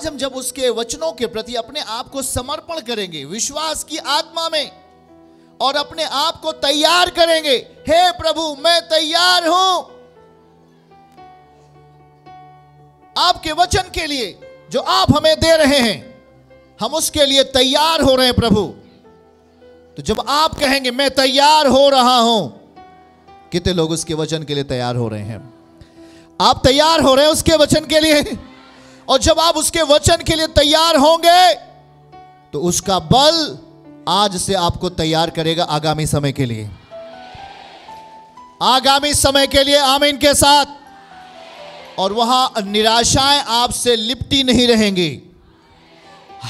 आज हम जब उसके वचनों के प्रति अपने आप को समर्पण करेंगे विश्वास की आत्मा में और अपने आप को तैयार करेंगे, हे प्रभु मैं तैयार हूं आपके वचन के लिए जो आप हमें दे रहे हैं, हम उसके लिए तैयार हो रहे हैं प्रभु। तो जब आप कहेंगे मैं तैयार हो रहा हूं, कितने लोग उसके वचन के लिए तैयार हो रहे हैं? आप तैयार हो रहे हैं उसके वचन के लिए, और जब आप उसके वचन के लिए तैयार होंगे तो उसका बल आज से आपको तैयार करेगा आगामी समय के लिए, आगामी समय के लिए। आमीन के साथ। और वहां निराशाएं आपसे लिपटी नहीं रहेंगी,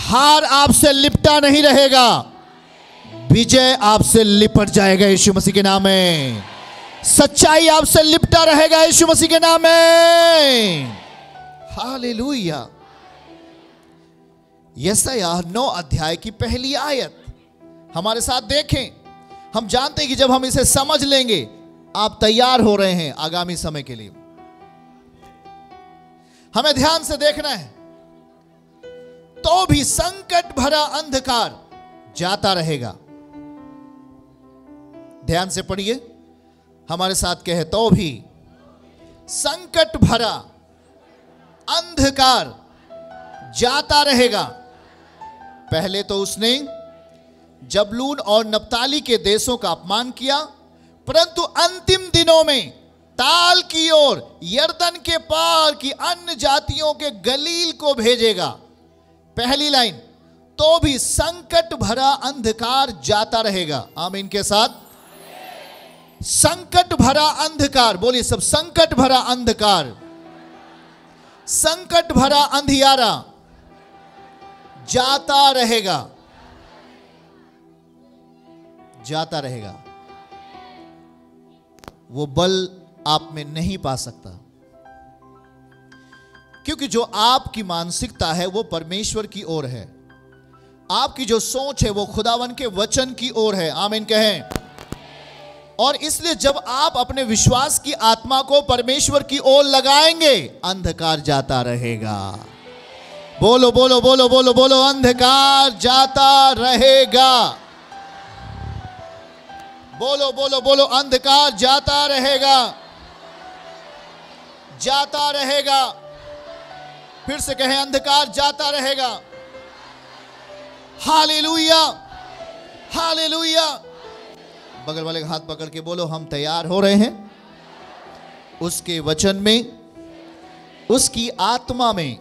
हार आपसे लिपटा नहीं रहेगा, विजय आपसे लिपट जाएगा यीशु मसीह के नाम में। सच्चाई आपसे लिपटा रहेगा यीशु मसीह के नाम में। हालेलुया। यशायाह 9 अध्याय की पहली आयत हमारे साथ देखें। हम जानते हैं कि जब हम इसे समझ लेंगे आप तैयार हो रहे हैं आगामी समय के लिए। हमें ध्यान से देखना है। तो भी संकट भरा अंधकार जाता रहेगा। ध्यान से पढ़िए, हमारे साथ कहे, तो भी संकट भरा अंधकार जाता रहेगा। पहले तो उसने जबूलून और नप्ताली के देशों का अपमान किया, परंतु अंतिम दिनों में ताल की ओर यरदन के पार की अन्य जातियों के गलील को भेजेगा। पहली लाइन, तो भी संकट भरा अंधकार जाता रहेगा। आमीन के साथ। संकट भरा अंधकार, बोलिए सब, संकट भरा अंधकार, संकट भरा अंधियारा जाता रहेगा, जाता रहेगा। वो बल आप में नहीं पा सकता, क्योंकि जो आपकी मानसिकता है वो परमेश्वर की ओर है, आपकी जो सोच है वो खुदावन के वचन की ओर है। आमीन कहें। और इसलिए जब आप अपने विश्वास की आत्मा को परमेश्वर की ओर लगाएंगे, अंधकार जाता रहेगा। बोलो बोलो बोलो बोलो बोलो, अंधकार जाता रहेगा। बोलो बोलो बोलो, अंधकार जाता रहेगा, जाता रहेगा। फिर से कहें, अंधकार जाता रहेगा। Hallelujah, hallelujah. बगल वाले का हाथ पकड़ के बोलो, हम तैयार हो रहे हैं उसके वचन में, उसकी आत्मा में,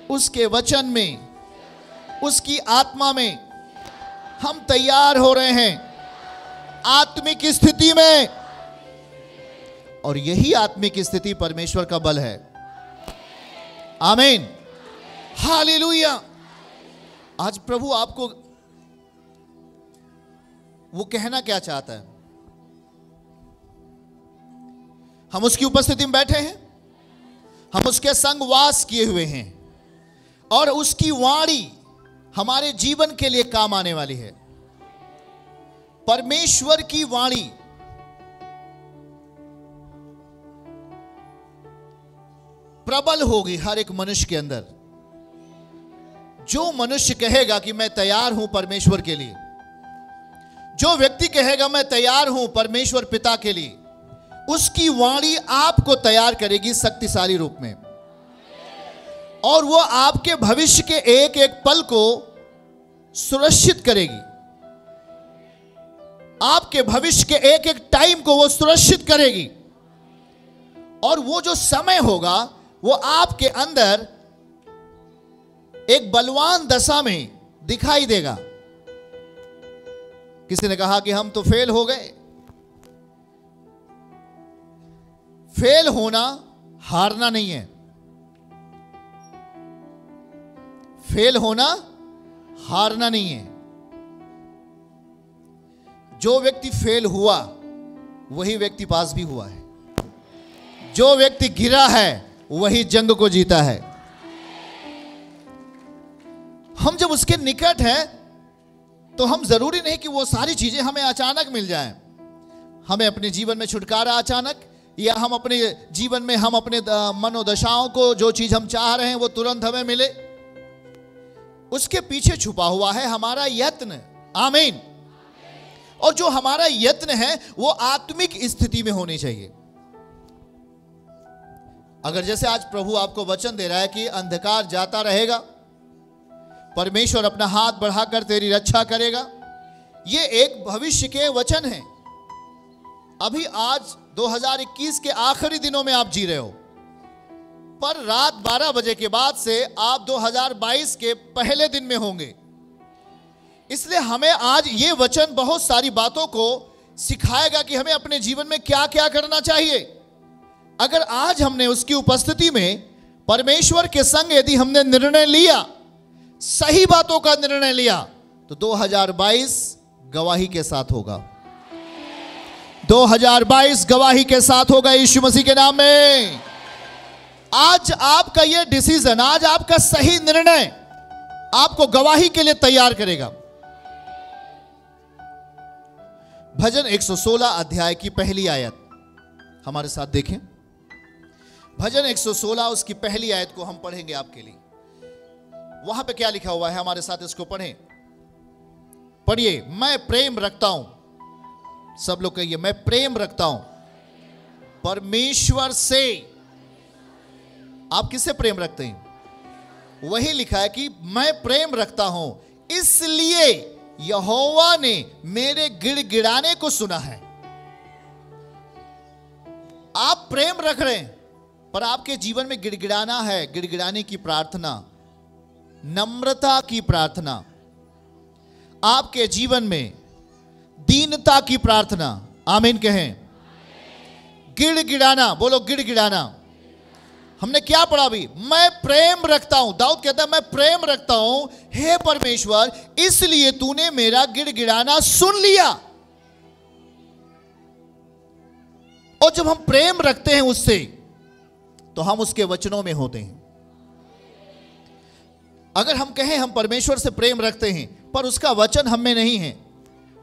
उसके वचन में, उसकी आत्मा में हम तैयार हो रहे हैं आत्मिक स्थिति में। और यही आत्मिक स्थिति परमेश्वर का बल है। आमीन, हालेलुया। आज प्रभु आपको वो कहना क्या चाहता है? हम उसकी उपस्थिति में बैठे हैं, हम उसके संग वास किए हुए हैं, और उसकी वाणी हमारे जीवन के लिए काम आने वाली है। परमेश्वर की वाणी प्रबल होगी हर एक मनुष्य के अंदर। जो मनुष्य कहेगा कि मैं तैयार हूं परमेश्वर के लिए, जो व्यक्ति कहेगा मैं तैयार हूं परमेश्वर पिता के लिए, उसकी वाणी आपको तैयार करेगी शक्तिशाली रूप में, और वो आपके भविष्य के एक एक पल को सुरक्षित करेगी। आपके भविष्य के एक एक टाइम को वो सुरक्षित करेगी। और वो जो समय होगा वो आपके अंदर एक बलवान दशा में दिखाई देगा। किसी ने कहा कि हम तो फेल हो गए। फेल होना हारना नहीं है, फेल होना हारना नहीं है। जो व्यक्ति फेल हुआ वही व्यक्ति पास भी हुआ है। जो व्यक्ति गिरा है वही जंग को जीता है। हम जब उसके निकट हैं तो हम जरूरी नहीं कि वो सारी चीजें हमें अचानक मिल जाएं। हमें अपने जीवन में छुटकारा अचानक, या हम अपने जीवन में हम अपने मनोदशाओं को जो चीज हम चाह रहे हैं वो तुरंत हमें मिले, उसके पीछे छुपा हुआ है हमारा यत्न। आमीन। और जो हमारा यत्न है वो आत्मिक स्थिति में होनी चाहिए। अगर जैसे आज प्रभु आपको वचन दे रहा है कि अंधकार जाता रहेगा, परमेश्वर अपना हाथ बढ़ाकर तेरी रक्षा करेगा, ये एक भविष्य के वचन है। अभी आज 2021 के आखिरी दिनों में आप जी रहे हो, पर रात 12 बजे के बाद से आप 2022 के पहले दिन में होंगे। इसलिए हमें आज ये वचन बहुत सारी बातों को सिखाएगा कि हमें अपने जीवन में क्या क्या करना चाहिए। अगर आज हमने उसकी उपस्थिति में परमेश्वर के संग यदि हमने निर्णय लिया, सही बातों का निर्णय लिया, तो 2022 गवाही के साथ होगा। 2022 गवाही के साथ होगा यीशु मसीह के नाम में। आज आपका यह डिसीजन, आज आपका सही निर्णय आपको गवाही के लिए तैयार करेगा। भजन 116 अध्याय की पहली आयत हमारे साथ देखें। भजन 116 उसकी पहली आयत को हम पढ़ेंगे आपके लिए। वहां पे क्या लिखा हुआ है, हमारे साथ इसको पढ़ें। पढ़िए, मैं प्रेम रखता हूं। सब लोग कहिए, मैं प्रेम रखता हूं परमेश्वर से। आप किससे प्रेम रखते हैं? वही लिखा है कि मैं प्रेम रखता हूं, इसलिए यहोवा ने मेरे गिड़गिड़ाने को सुना है। आप प्रेम रख रहे हैं, पर आपके जीवन में गिड़गिड़ाना है। गिड़गिड़ाने की प्रार्थना, नम्रता की प्रार्थना, आपके जीवन में दीनता की प्रार्थना। आमीन कहें। गिड़गिड़ाना, बोलो गिड़गिड़ाना। हमने क्या पढ़ा अभी? मैं प्रेम रखता हूं। दाऊद कहता है मैं प्रेम रखता हूं हे परमेश्वर, इसलिए तूने मेरा गिड़गिड़ाना सुन लिया। और जब हम प्रेम रखते हैं उससे, तो हम उसके वचनों में होते हैं। अगर हम कहें हम परमेश्वर से प्रेम रखते हैं, पर उसका वचन हम में नहीं है,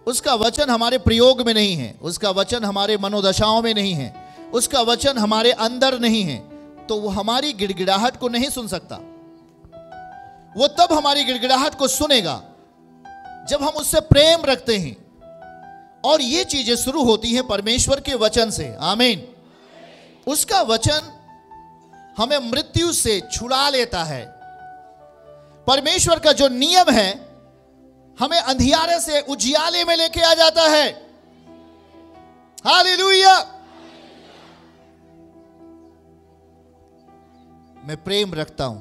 उसका वचन हमारे प्रयोग में नहीं है, उसका वचन हमारे मनोदशाओं में नहीं है, उसका वचन हमारे अंदर नहीं है, तो वो हमारी गिड़गिड़ाहट को नहीं सुन सकता। वो तब हमारी गिड़गिड़ाहट को सुनेगा जब हम उससे प्रेम रखते हैं। और ये चीजें शुरू होती हैं परमेश्वर के वचन से। आमीन। उसका वचन हमें मृत्यु से छुड़ा लेता है। परमेश्वर का जो नियम है हमें अंधियारे से उजियाले में लेके आ जाता है। हालेलुया। मैं प्रेम रखता हूं।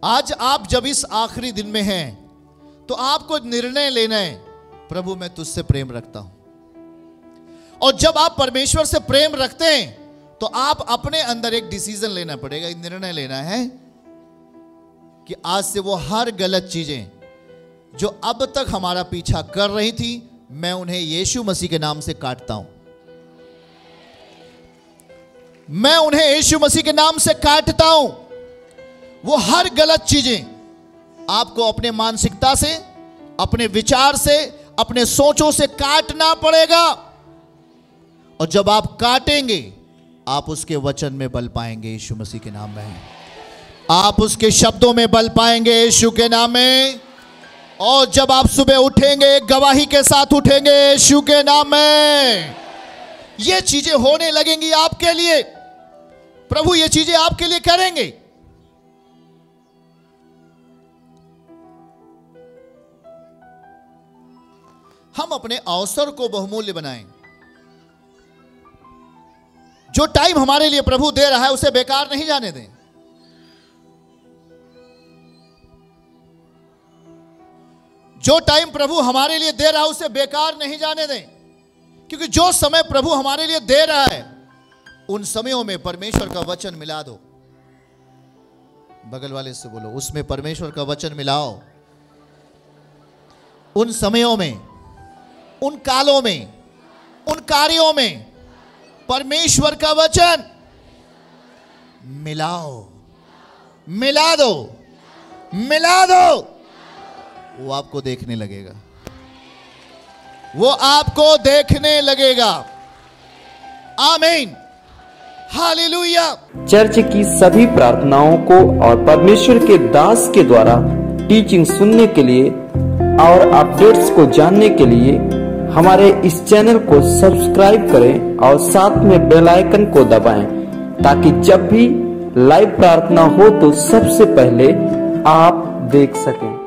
आज आप जब इस आखिरी दिन में हैं, तो आपको निर्णय लेना है, प्रभु मैं तुझसे प्रेम रखता हूं। और जब आप परमेश्वर से प्रेम रखते हैं, तो आप अपने अंदर एक डिसीजन लेना पड़ेगा, एक निर्णय लेना है कि आज से वो हर गलत चीजें जो अब तक हमारा पीछा कर रही थी, मैं उन्हें यीशु मसीह के नाम से काटता हूं। मैं उन्हें यीशु मसीह के नाम से काटता हूं। वो हर गलत चीजें आपको अपने मानसिकता से, अपने विचार से, अपने सोचों से काटना पड़ेगा। और जब आप काटेंगे, आप उसके वचन में बल पाएंगे यीशु मसीह के नाम में। आप उसके शब्दों में बल पाएंगे यीशु के नाम में। और जब आप सुबह उठेंगे, गवाही के साथ उठेंगे यीशु के नाम में। ये चीजें होने लगेंगी आपके लिए। प्रभु ये चीजें आपके लिए करेंगे। हम अपने अवसर को बहुमूल्य बनाएं। जो टाइम हमारे लिए प्रभु दे रहा है उसे बेकार नहीं जाने दें। जो टाइम प्रभु हमारे लिए दे रहा है उसे बेकार नहीं जाने दें। क्योंकि जो समय प्रभु हमारे लिए दे रहा है, उन समयों में परमेश्वर का वचन मिला दो। बगल वाले से बोलो, उसमें परमेश्वर का वचन मिलाओ। उन समयों में, उन कालों में, उन कार्यों में परमेश्वर का वचन मिलाओ, मिला दो, मिला दो। वो आपको देखने लगेगा, वो आपको देखने लगेगा। आमीन, हालेलुया। चर्च की सभी प्रार्थनाओं को और परमेश्वर के दास के द्वारा टीचिंग सुनने के लिए और अपडेट्स को जानने के लिए हमारे इस चैनल को सब्सक्राइब करें और साथ में बेल आइकन को दबाएं, ताकि जब भी लाइव प्रार्थना हो तो सबसे पहले आप देख सकें।